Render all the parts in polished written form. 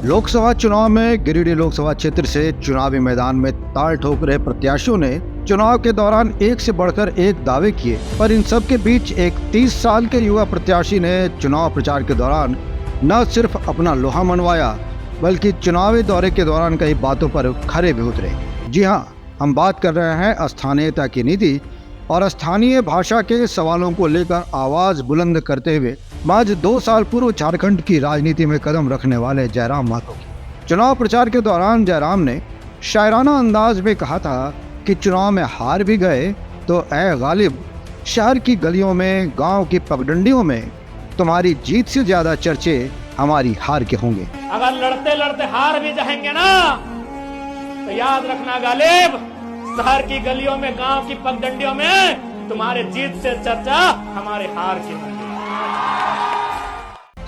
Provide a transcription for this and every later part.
लोकसभा चुनाव में गिरिडीह लोकसभा क्षेत्र से चुनावी मैदान में ताल ठोक रहे प्रत्याशियों ने चुनाव के दौरान एक से बढ़कर एक दावे किए, पर इन सब के बीच एक 30 साल के युवा प्रत्याशी ने चुनाव प्रचार के दौरान न सिर्फ अपना लोहा मनवाया बल्कि चुनावी दौरे के दौरान कई बातों पर खरे भी उतरे। जी हाँ, हम बात कर रहे हैं स्थानीयता की नीति और स्थानीय भाषा के सवालों को लेकर आवाज बुलंद करते हुए महज 2 साल पूर्व झारखंड की राजनीति में कदम रखने वाले जयराम महतो की। चुनाव प्रचार के दौरान जयराम ने शायराना अंदाज में कहा था कि चुनाव में हार भी गए तो ऐ गालिब, शहर की गलियों में, गांव की पगडंडियों में तुम्हारी जीत से ज्यादा चर्चे हमारी हार के होंगे। अगर लड़ते लड़ते हार भी जाएंगे ना तो याद रखना गालिब, शहर की गलियों में, गांव की पगडंडियों में तुम्हारे जीत से चर्चा हमारे हार की होगी।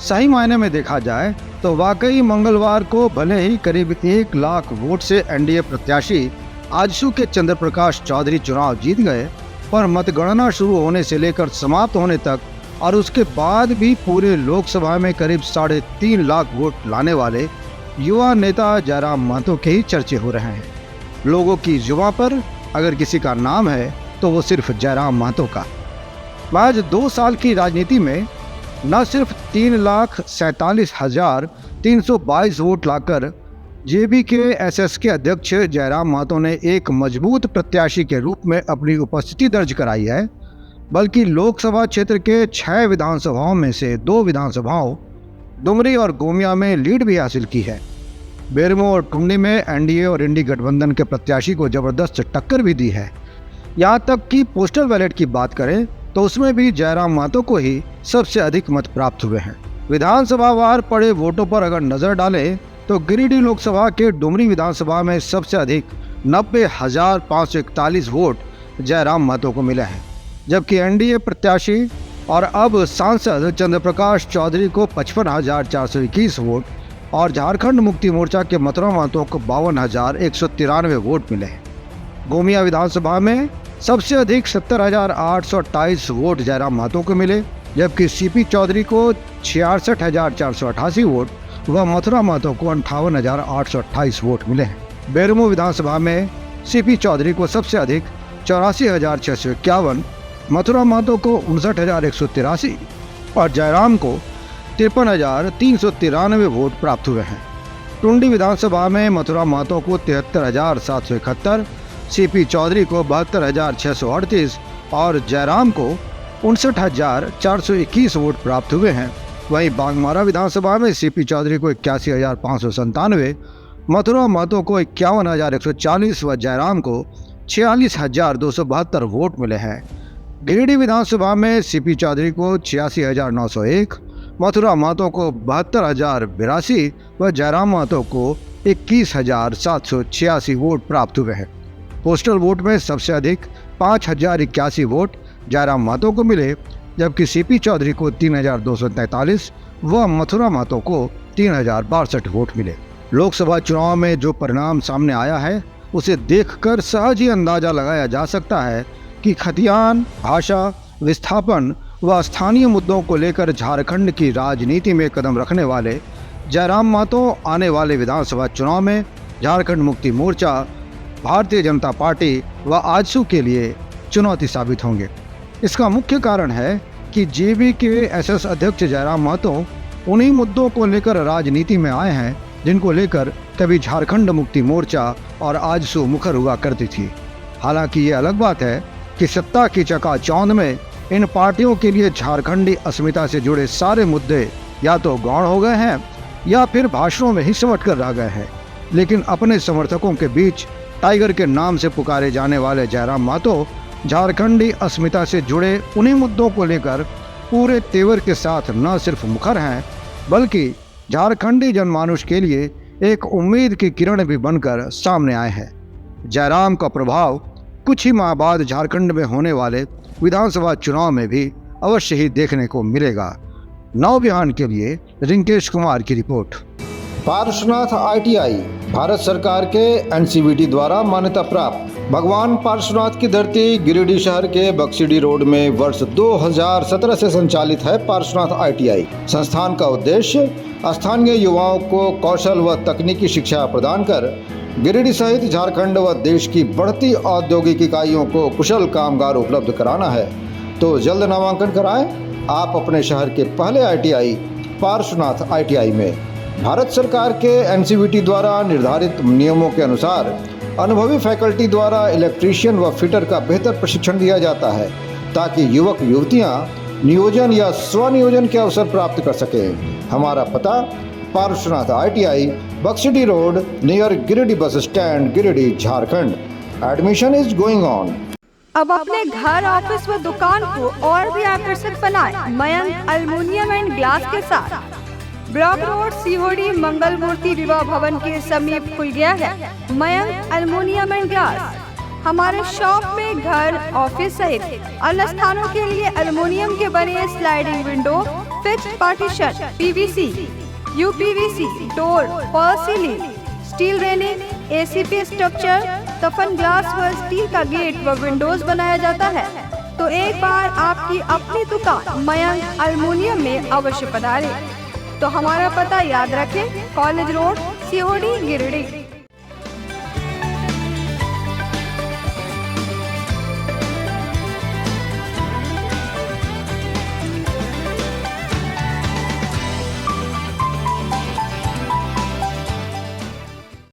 सही मायने में देखा जाए तो वाकई मंगलवार को भले ही करीब 1 लाख वोट से एनडीए प्रत्याशी आजसू के चंद्र प्रकाश चौधरी चुनाव जीत गए, पर मतगणना शुरू होने से लेकर समाप्त होने तक और उसके बाद भी पूरे लोकसभा में करीब 3.5 लाख वोट लाने वाले युवा नेता जयराम महतो के ही चर्चे हो रहे हैं। लोगों की जुबां पर अगर किसी का नाम है तो वो सिर्फ जयराम महतो का। महज 2 साल की राजनीति में न सिर्फ 3,47,322 वोट लाकर जेबीकेएसएस के अध्यक्ष जयराम महतो ने एक मजबूत प्रत्याशी के रूप में अपनी उपस्थिति दर्ज कराई है, बल्कि लोकसभा क्षेत्र के 6 विधानसभाओं में से 2 विधानसभाओं डुमरी और गोमिया में लीड भी हासिल की है। बेरमो और टुंडी में एनडीए और इंडी गठबंधन के प्रत्याशी को जबरदस्त टक्कर भी दी है। यहाँ तक कि पोस्टल बैलेट की बात करें तो उसमें भी जयराम महतो को ही सबसे अधिक मत प्राप्त हुए हैं। विधानसभा वार पड़े वोटों पर अगर नजर डालें तो गिरिडीह लोकसभा के डुमरी विधानसभा में सबसे अधिक 90,541 वोट जयराम महतो को मिले हैं, जबकि एनडीए प्रत्याशी और अब सांसद चंद्र प्रकाश चौधरी को 55,421 वोट और झारखंड मुक्ति मोर्चा के मथुरा महतो को 52,193 वोट मिले हैं। गोमिया विधानसभा में सबसे अधिक 70,828 वोट जयराम महतो को मिले, जबकि सीपी चौधरी को 66,488 वोट व मथुरा महतो को 58,828 वोट मिले हैं। बेरमो विधानसभा में सीपी चौधरी को सबसे अधिक 84,651, मथुरा महतो को 59,183 और जयराम को 53,393 वोट प्राप्त हुए हैं। टुंडी विधानसभा में मथुरा महतो को 73,771, सीपी चौधरी को 72,638 और जयराम को 59,421 वोट प्राप्त हुए हैं। वहीं बागमारा विधानसभा में सीपी चौधरी को 81,597, मथुरा महतो को 51,140 व जयराम को 46,272 वोट मिले हैं। गिरिडीह विधानसभा में सीपी चौधरी को 86,901, मथुरा महतो को 72,082 व जयराम महतो को 21,786 वोट प्राप्त हुए हैं। पोस्टल वोट में सबसे अधिक 5,081 वोट जयराम महतो को मिले, जबकि सीपी चौधरी को 3,243 व मथुरा महतो को 3,062 वोट मिले। लोकसभा चुनाव में जो परिणाम सामने आया है उसे देखकर सहज ही अंदाजा लगाया जा सकता है कि खतियान, भाषा, विस्थापन व स्थानीय मुद्दों को लेकर झारखंड की राजनीति में कदम रखने वाले जयराम महतो आने वाले विधानसभा चुनाव में झारखंड मुक्ति मोर्चा, भारतीय जनता पार्टी व आजसू के लिए चुनौती साबित होंगे। इसका मुख्य कारण है कि जेबीकेएसएस अध्यक्ष जयराम महतो उन्हीं मुद्दों को लेकर राजनीति में आए हैं जिनको लेकर कभी झारखंड मुक्ति मोर्चा और आजसू मुखर हुआ करती थी। हालांकि ये अलग बात है कि सत्ता की चकाचौंध में इन पार्टियों के लिए झारखंडी अस्मिता से जुड़े सारे मुद्दे या तो गौण हो गए हैं या फिर भाषणों में ही सिमट कर रह गए हैं। लेकिन अपने समर्थकों के बीच टाइगर के नाम से पुकारे जाने वाले जयराम महतो झारखंडी अस्मिता से जुड़े उन्हीं मुद्दों को लेकर पूरे तेवर के साथ न सिर्फ मुखर हैं बल्कि झारखंडी जनमानुष के लिए एक उम्मीद की किरण भी बनकर सामने आए हैं। जयराम का प्रभाव कुछ ही माह बाद झारखंड में होने वाले विधानसभा चुनाव में भी अवश्य ही देखने को मिलेगा। नव बिहान के लिए रिंकेश कुमार की रिपोर्ट। पार्श्वनाथ ITI भारत सरकार के NCVT द्वारा मान्यता प्राप्त भगवान पार्श्वनाथ की धरती गिरिडीह शहर के बक्सीडी रोड में वर्ष 2017 से संचालित है पार्श्वनाथ ITI। संस्थान का उद्देश्य स्थानीय युवाओं को कौशल व तकनीकी शिक्षा प्रदान कर गिरिडीह सहित झारखंड व देश की बढ़ती औद्योगिक इकाइयों को कुशल कामगार उपलब्ध कराना है। तो जल्द नामांकन कराएं आप अपने शहर के पहले ITI पार्श्वनाथ ITI में। भारत सरकार के NCVT द्वारा निर्धारित नियमों के अनुसार अनुभवी फैकल्टी द्वारा इलेक्ट्रीशियन व फिटर का बेहतर प्रशिक्षण दिया जाता है ताकि युवक युवतियां नियोजन या स्वनियोजन के अवसर प्राप्त कर सकें। हमारा पता Parshwanath ITI Baksidih road near Giridih bus stand Giridih Jharkhand. Admission is going on. अब अपने घर, ऑफिस व दुकान को और भी आकर्षक बनाएं मयंक एल्युमिनियम एंड ग्लास के साथ। ब्लॉक रोड COD मंगल मूर्ति विवाह भवन के समीप खुल गया है मयंक एल्युमिनियम एंड ग्लास। हमारे शॉप में घर, ऑफिस सहित अन्य स्थानों के लिए एल्युमिनियम के बने sliding window, fixed partition, PVC, UPVC, door, fall ceiling, steel railing, ACP structure, तफन ग्लास व स्टील का गेट व विंडोज बनाया जाता है। तो एक बार आपकी अपनी दुकान मयंक एल्युमिनियम में अवश्य पधारें। तो हमारा पता याद रखें, कॉलेज रोड COD गिरिडीह।